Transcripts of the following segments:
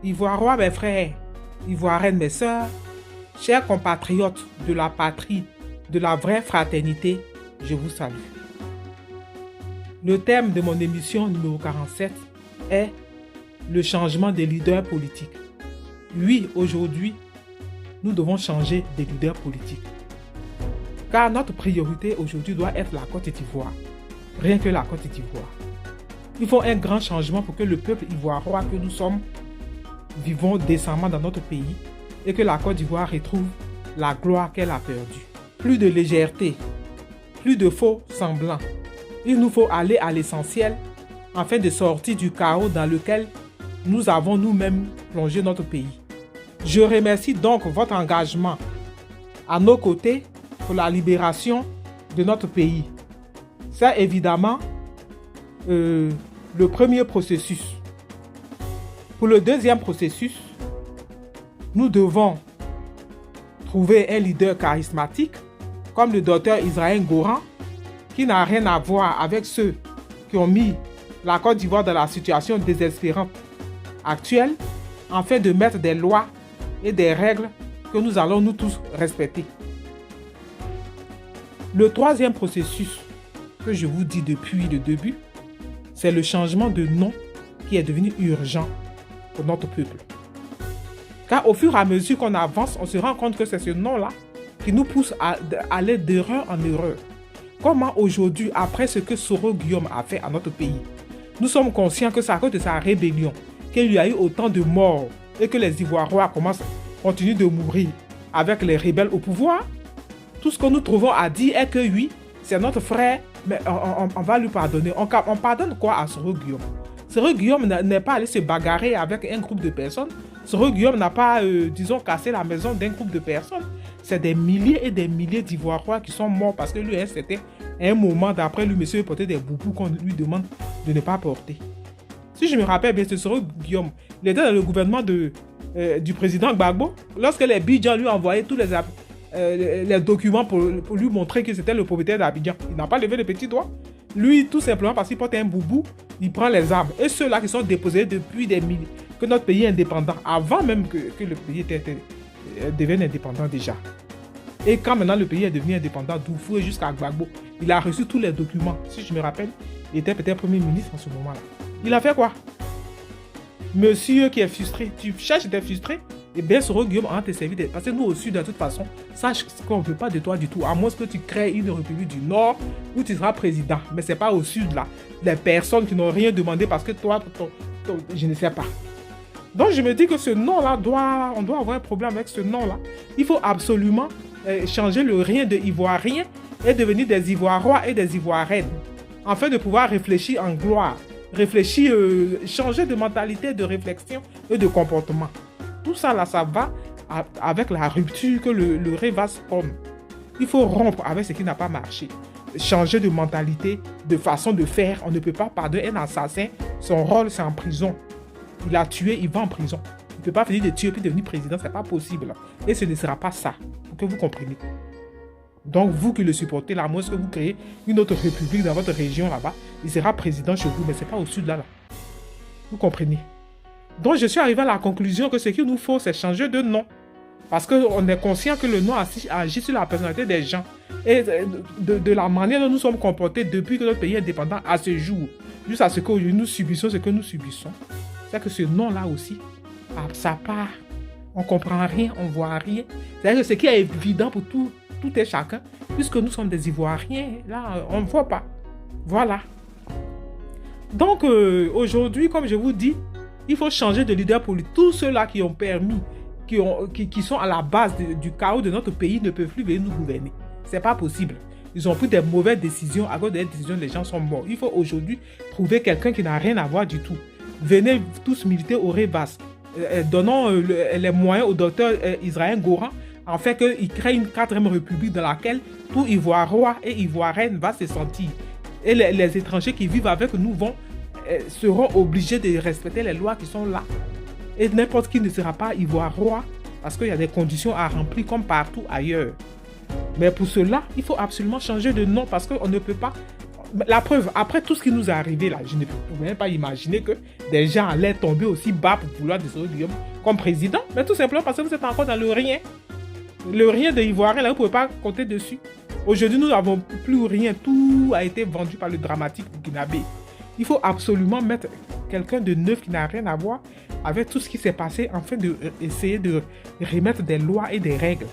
Ivoirois, mes frères, Ivoiriennes, mes sœurs, chers compatriotes de la patrie, de la vraie fraternité, je vous salue. Le thème de mon émission numéro 47 est le changement des leaders politiques. Oui, aujourd'hui, nous devons changer des leaders politiques. Car notre priorité aujourd'hui doit être la Côte d'Ivoire. Rien que la Côte d'Ivoire. Il faut un grand changement pour que le peuple ivoirois que nous sommes vivons décemment dans notre pays et que la Côte d'Ivoire retrouve la gloire qu'elle a perdue. Plus de légèreté, plus de faux semblants. Il nous faut aller à l'essentiel afin de sortir du chaos dans lequel nous avons nous-mêmes plongé notre pays. Je remercie donc votre engagement à nos côtés pour la libération de notre pays. C'est évidemment le premier processus. Pour le deuxième processus, nous devons trouver un leader charismatique comme le docteur Israël Goran, qui n'a rien à voir avec ceux qui ont mis la Côte d'Ivoire dans la situation désespérante actuelle, afin de mettre des lois et des règles que nous allons nous tous respecter. Le troisième processus que je vous dis depuis le début, c'est le changement de nom qui est devenu urgent pour notre peuple. Car au fur et à mesure qu'on avance, on se rend compte que c'est ce nom-là qui nous pousse à aller d'erreur en erreur. Comment aujourd'hui, après ce que Soro Guillaume a fait à notre pays, nous sommes conscients que c'est à cause de sa rébellion qu'il y a eu autant de morts et que les Ivoiriens continuent de mourir avec les rebelles au pouvoir? Tout ce que nous trouvons à dire est que oui, c'est notre frère, mais on va lui pardonner. On pardonne quoi à Soro Guillaume? Soro Guillaume n'est pas allé se bagarrer avec un groupe de personnes. Soro Guillaume n'a pas, cassé la maison d'un groupe de personnes. C'est des milliers et des milliers d'Ivoiriens qui sont morts parce que lui, c'était un moment d'après lui, monsieur portait des boubous qu'on lui demande de ne pas porter. Si je me rappelle bien, c'est Soro Guillaume. Il était dans le gouvernement du président Gbagbo. Lorsque les Bidjan lui envoyaient tous les documents pour lui montrer que c'était le propriétaire d'Abidjan, il n'a pas levé le petit doigt. Lui, tout simplement parce qu'il porte un boubou, il prend les armes. Et ceux-là qui sont déposés depuis des milliers, que notre pays est indépendant, avant même que le pays devienne indépendant déjà. Et quand maintenant le pays est devenu indépendant, d'Oufou jusqu'à Gbagbo, il a reçu tous les documents. Si je me rappelle, il était peut-être premier ministre en ce moment-là. Il a fait quoi? Monsieur qui est frustré, tu cherches d'être frustré, et bien Soro Guillaume en te servir. Parce que nous au sud, de toute façon, sache qu'on ne veut pas de toi du tout, à moins que tu crées une république du Nord où tu seras président. Mais ce n'est pas au sud là. Les personnes qui n'ont rien demandé parce que toi, je ne sais pas. Donc je me dis que ce nom-là, on doit avoir un problème avec ce nom-là. Il faut absolument changer le rien de Ivoirien et devenir des Ivoirois et des Ivoiriennes, afin de pouvoir réfléchir en gloire, changer de mentalité, de réflexion et de comportement. Tout ça là, ça va avec la rupture que le rêve va se prendre. Il faut rompre avec ce qui n'a pas marché. Changer de mentalité, de façon de faire. On ne peut pas pardonner un assassin. Son rôle, c'est en prison. Il a tué, il va en prison. Il ne peut pas finir de tuer puis devenir président, c'est pas possible. Et ce ne sera pas ça, pour que vous compreniez. Donc vous qui le supportez, là, moi, est-ce que vous créez une autre république dans votre région là-bas, il sera président chez vous, mais c'est pas au sud là. Vous comprenez? Donc je suis arrivé à la conclusion que ce qu'il nous faut, c'est changer de nom. Parce qu'on est conscient que le nom agit sur la personnalité des gens. Et de la manière dont nous sommes comportés depuis que notre pays est indépendant à ce jour, jusqu'à ce qu'aujourd'hui nous subissons ce que nous subissons, c'est que ce nom-là aussi, ça part. On ne comprend rien, on ne voit rien. C'est-à-dire que ce qui est évident pour tout et chacun, puisque nous sommes des Ivoiriens, là, on ne voit pas. Voilà. Donc, aujourd'hui, comme je vous dis, il faut changer de leader politique. Tous ceux-là qui ont permis, qui sont à la base du chaos de notre pays ne peuvent plus venir nous gouverner. Ce n'est pas possible. Ils ont pris des mauvaises décisions. À cause des décisions, les gens sont morts. Il faut aujourd'hui trouver quelqu'un qui n'a rien à voir du tout. Venez tous militer au Révas. Donnons les moyens au docteur Israël Goran afin qu'il crée une 4e république dans laquelle tout Ivoirien et Ivoirienne va se sentir. Et les étrangers qui vivent avec nous seront obligés de respecter les lois qui sont là. Et n'importe qui ne sera pas Ivoirien parce qu'il y a des conditions à remplir comme partout ailleurs. Mais pour cela, il faut absolument changer de nom parce qu'on ne peut pas la preuve, après tout ce qui nous est arrivé là, je ne peux même pas imaginer que des gens allaient tomber aussi bas pour vouloir Désiré Guillaume comme président. Mais tout simplement parce que vous êtes encore dans le rien. Le rien de Ivoirien, là, vous ne pouvez pas compter dessus. Aujourd'hui, nous n'avons plus rien. Tout a été vendu par le dramatique burkinabé. Il faut absolument mettre quelqu'un de neuf qui n'a rien à voir avec tout ce qui s'est passé afin d'essayer de remettre des lois et des règles.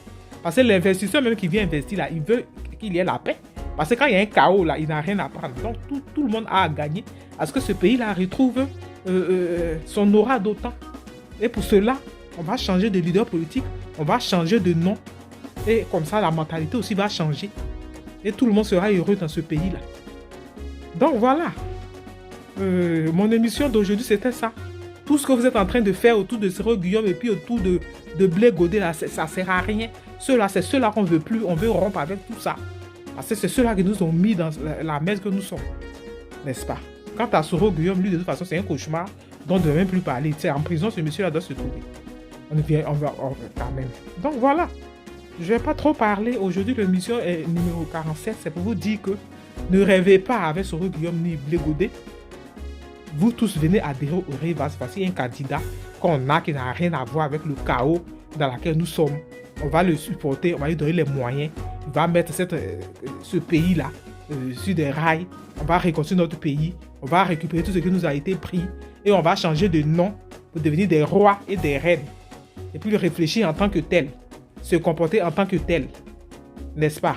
Parce que l'investisseur même qui vient investir là, il veut qu'il y ait la paix. Parce que quand il y a un chaos là, il n'a rien à prendre. Donc tout le monde a à gagner à ce que ce pays-là retrouve son aura d'autant. Et pour cela, on va changer de leader politique, on va changer de nom. Et comme ça, la mentalité aussi va changer. Et tout le monde sera heureux dans ce pays-là. Donc voilà. Mon émission d'aujourd'hui, c'était ça. Tout ce que vous êtes en train de faire autour de Désiré Guillaume et puis autour de Blé Godé, là, ça ne sert à rien. Ceux-là, c'est ceux-là qu'on ne veut plus. On veut rompre avec tout ça. Parce que c'est ceux-là qui nous ont mis dans la messe que nous sommes. N'est-ce pas? Quant à Désiré Guillaume, lui, de toute façon, c'est un cauchemar dont on ne devait même plus parler. Tu sais, en prison, ce monsieur-là doit se trouver. On va quand même. Donc voilà. Je ne vais pas trop parler. Aujourd'hui, l'émission est numéro 47. C'est pour vous dire que ne rêvez pas avec Désiré Guillaume ni Blé Godé. Vous tous venez adhérer au Rivas. Voici un candidat qu'on a qui n'a rien à voir avec le chaos dans lequel nous sommes. On va le supporter, on va lui donner les moyens. Il va mettre ce pays-là sur des rails. On va reconstruire notre pays. On va récupérer tout ce qui nous a été pris. Et on va changer de nom pour devenir des rois et des reines. Et puis réfléchir en tant que tel. Se comporter en tant que tel. N'est-ce pas?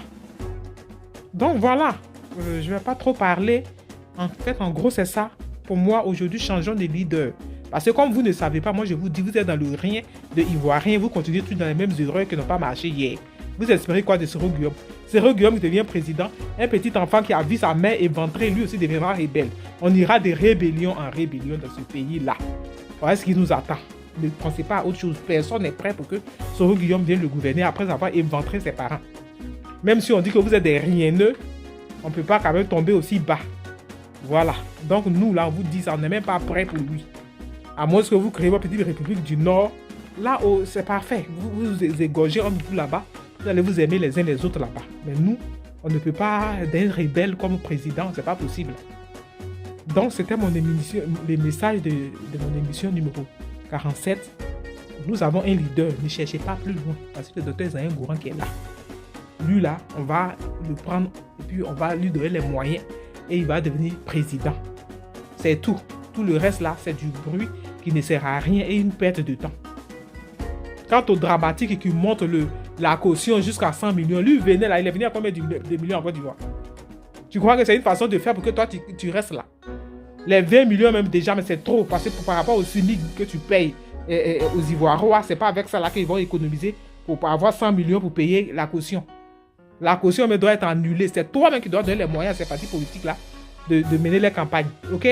Donc voilà. Je ne vais pas trop parler. En fait, en gros, c'est ça. Pour moi, aujourd'hui, changeons de leader. Parce que comme vous ne savez pas, moi je vous dis, vous êtes dans le rien de Ivoirien, vous continuez tous dans les mêmes erreurs qui n'ont pas marché hier. Vous espérez quoi de Désiré Guillaume? Désiré Guillaume devient président, un petit enfant qui a vu sa mère éventrer, lui aussi deviendra rebelle. On ira de rébellion en rébellion dans ce pays-là. Voilà ce qui nous attend. Ne pensez pas à autre chose. Personne n'est prêt pour que Désiré Guillaume vienne le gouverner après avoir éventré ses parents. Même si on dit que vous êtes des rieneux, on ne peut pas quand même tomber aussi bas. Voilà. Donc nous, là, on vous dit, ça, on n'est même pas prêt pour lui. À moins que vous créez votre petite république du Nord, là, c'est parfait. Vous égorgez entre vous là-bas. Vous allez vous aimer les uns les autres là-bas. Mais nous, on ne peut pas être rebelle comme président. C'est pas possible. Donc, c'était mon émission, les messages de mon émission numéro 47. Nous avons un leader. Ne cherchez pas plus loin. Parce que le docteur Zayen Gourand qui est là. Lui, là, on va le prendre et puis on va lui donner les moyens. Et il va devenir président. C'est tout. Tout le reste là, c'est du bruit qui ne sert à rien et une perte de temps. Quant au dramatique qui monte la caution jusqu'à 100 millions, lui venait là, il est venu à combien de millions en Côte d'Ivoire? Tu crois que c'est une façon de faire pour que toi tu restes là? Les 20 millions même déjà, mais c'est trop parce que par rapport au SMIC que tu payes aux Ivoiriens, c'est pas avec ça là qu'ils vont économiser pour avoir 100 millions pour payer la caution. La caution doit être annulée. C'est toi-même qui dois donner les moyens à ces partis politiques là de mener les campagnes. Ok?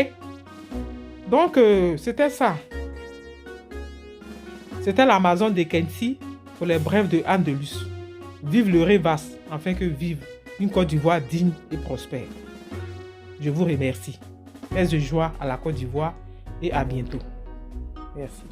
Donc, c'était ça. C'était l'Amazon de Kensi pour les brèves de Anne de Luce. Vive le Rivas, afin que vive une Côte d'Ivoire digne et prospère. Je vous remercie. Paix de joie à la Côte d'Ivoire et à bientôt. Merci.